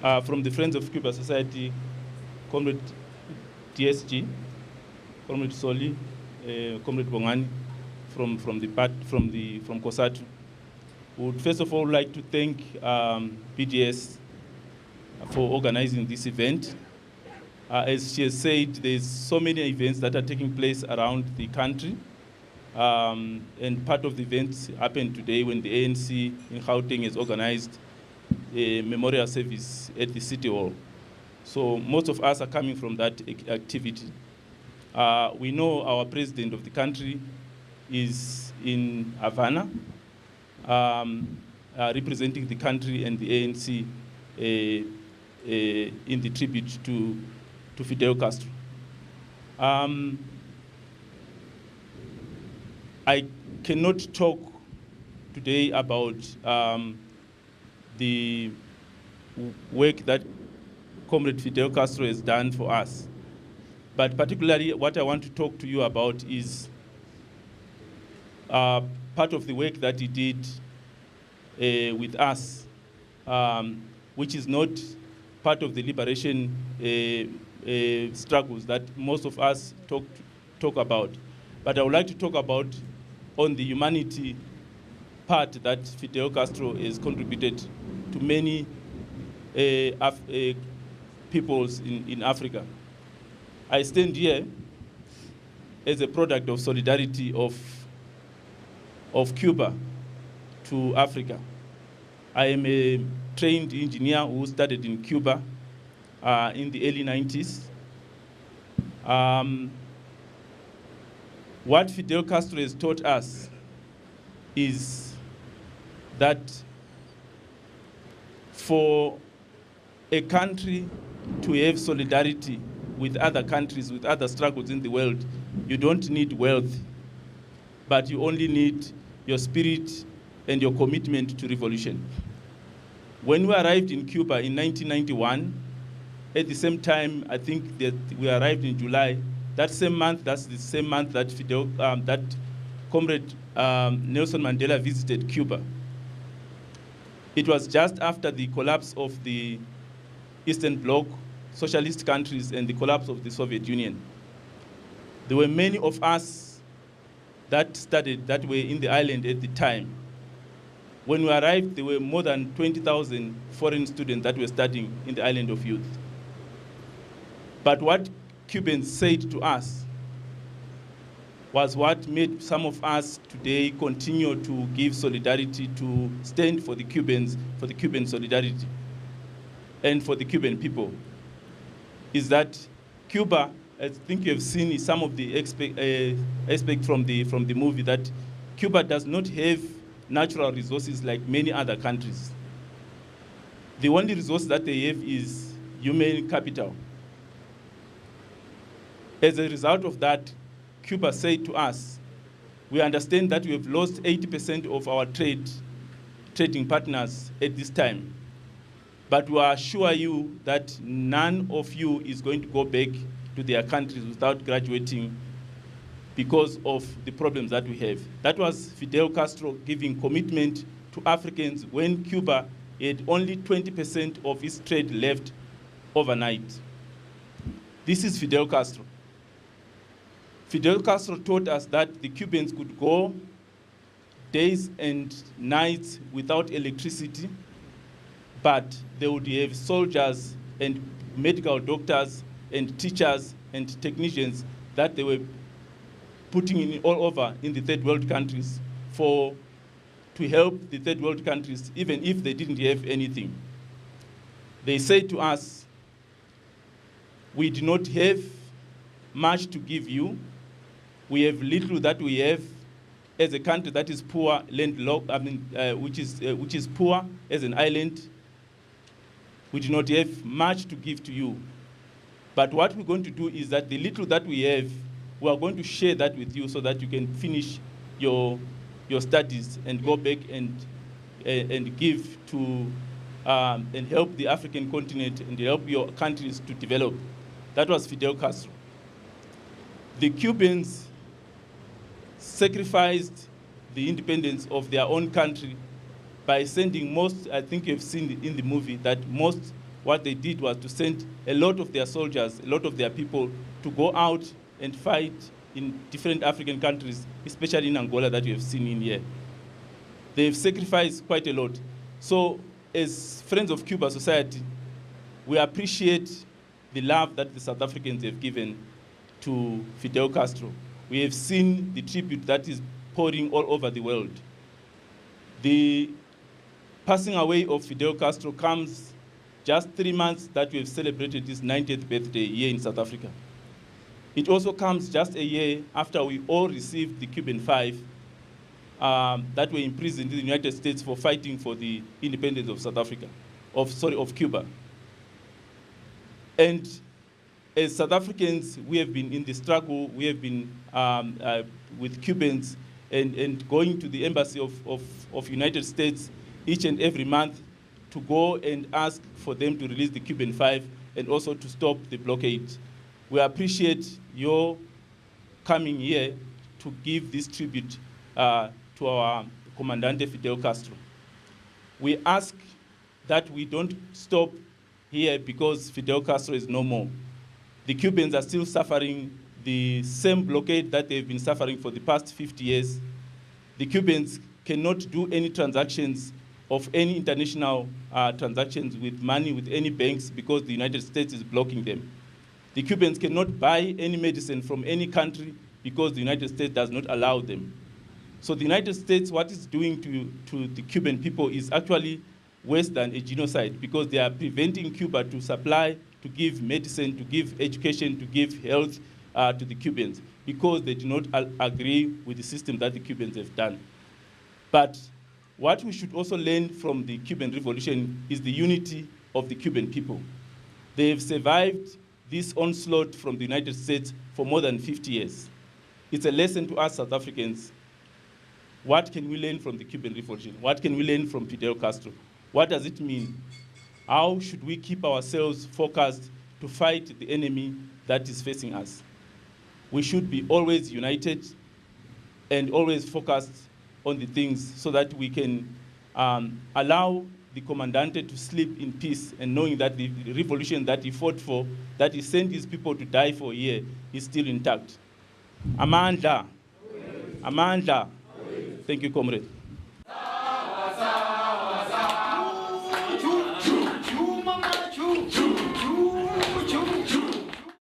from the Friends of Cuba Society, Comrade DSG, Comrade Soli, Comrade Bongani from COSATU. Would first of all like to thank BDS for organizing this event. As she has said, there's so many events that are taking place around the country. And part of the events happened today when the ANC in Gauteng has organized a memorial service at the City Hall. So most of us are coming from that activity. We know our president of the country is in Havana, representing the country and the ANC in the tribute to Fidel Castro. I cannot talk today about the work that Comrade Fidel Castro has done for us. But particularly what I want to talk to you about is part of the work that he did with us, which is not part of the liberation struggles that most of us talk about. But I would like to talk about on the humanity part that Fidel Castro has contributed to many peoples in Africa. I stand here as a product of solidarity of Cuba to Africa. I am a trained engineer who studied in Cuba in the early 90s. What Fidel Castro has taught us is that for a country to have solidarity with other countries, with other struggles in the world, you don't need wealth, but you only need your spirit and your commitment to revolution. When we arrived in Cuba in 1991, at the same time, I think that we arrived in July, that's the same month that that Comrade Nelson Mandela visited Cuba. It was just after the collapse of the Eastern Bloc, socialist countries, and the collapse of the Soviet Union. There were many of us that studied that way in the island at the time. When we arrived, there were more than 20,000 foreign students that were studying in the island of youth. But what Cubans said to us was what made some of us today continue to give solidarity, to stand for the Cubans, for the Cuban solidarity, and for the Cuban people, is that Cuba, I think you have seen some of the aspect from the movie, that Cuba does not have natural resources like many other countries. The only resource that they have is human capital. As a result of that, Cuba said to us, we understand that we have lost 80% of our trading partners at this time, but we assure you that none of you is going to go back to their countries without graduating because of the problems that we have. That was Fidel Castro giving commitment to Africans when Cuba had only 20% of its trade left overnight. This is Fidel Castro. Fidel Castro taught us that the Cubans could go days and nights without electricity, but they would have soldiers and medical doctors and teachers and technicians that they were putting in all over in the third world countries to help the third world countries, even if they didn't have anything. They said to us, we do not have much to give you. We have little that we have as a country that is poor, which is poor as an island. We do not have much to give to you. But what we're going to do is that the little that we have, we are going to share that with you so that you can finish your studies and go back and give to and help the African continent and help your countries to develop. That was Fidel Castro. The Cubans sacrificed the independence of their own country by sending most, I think you've seen in the movie, that most what they did was to send a lot of their soldiers, a lot of their people to go out and fight in different African countries, especially in Angola that you have seen in here. They've sacrificed quite a lot. So as Friends of Cuba Society, we appreciate the love that the South Africans have given to Fidel Castro. We have seen the tribute that is pouring all over the world. The passing away of Fidel Castro comes just 3 months that we have celebrated his 90th birthday here in South Africa. It also comes just a year after we all received the Cuban Five that were imprisoned in the United States for fighting for the independence of South Africa, of Cuba. And as South Africans, we have been in the struggle, we have been with Cubans and going to the embassy of United States each and every month to go and ask for them to release the Cuban Five and also to stop the blockade. We appreciate your coming here to give this tribute to our Commandante Fidel Castro. We ask that we don't stop here because Fidel Castro is no more. The Cubans are still suffering the same blockade that they've been suffering for the past 50 years. The Cubans cannot do any transactions of any international transactions with money with any banks because the United States is blocking them. The Cubans cannot buy any medicine from any country because the United States does not allow them. So the United States, what it's doing to the Cuban people is actually worse than a genocide because they are preventing Cuba to supply, to give medicine, to give education, to give health to the Cubans because they do not agree with the system that the Cubans have done. But what we should also learn from the Cuban Revolution is the unity of the Cuban people. They have survived this onslaught from the United States for more than 50 years. It's a lesson to us South Africans. What can we learn from the Cuban Revolution? What can we learn from Fidel Castro? What does it mean? How should we keep ourselves focused to fight the enemy that is facing us? We should be always united and always focused on the things so that we can allow the Commandante to sleep in peace and knowing that the revolution that he fought for, that he sent his people to die for here, is still intact. Amandla. Amandla. Thank you, comrade.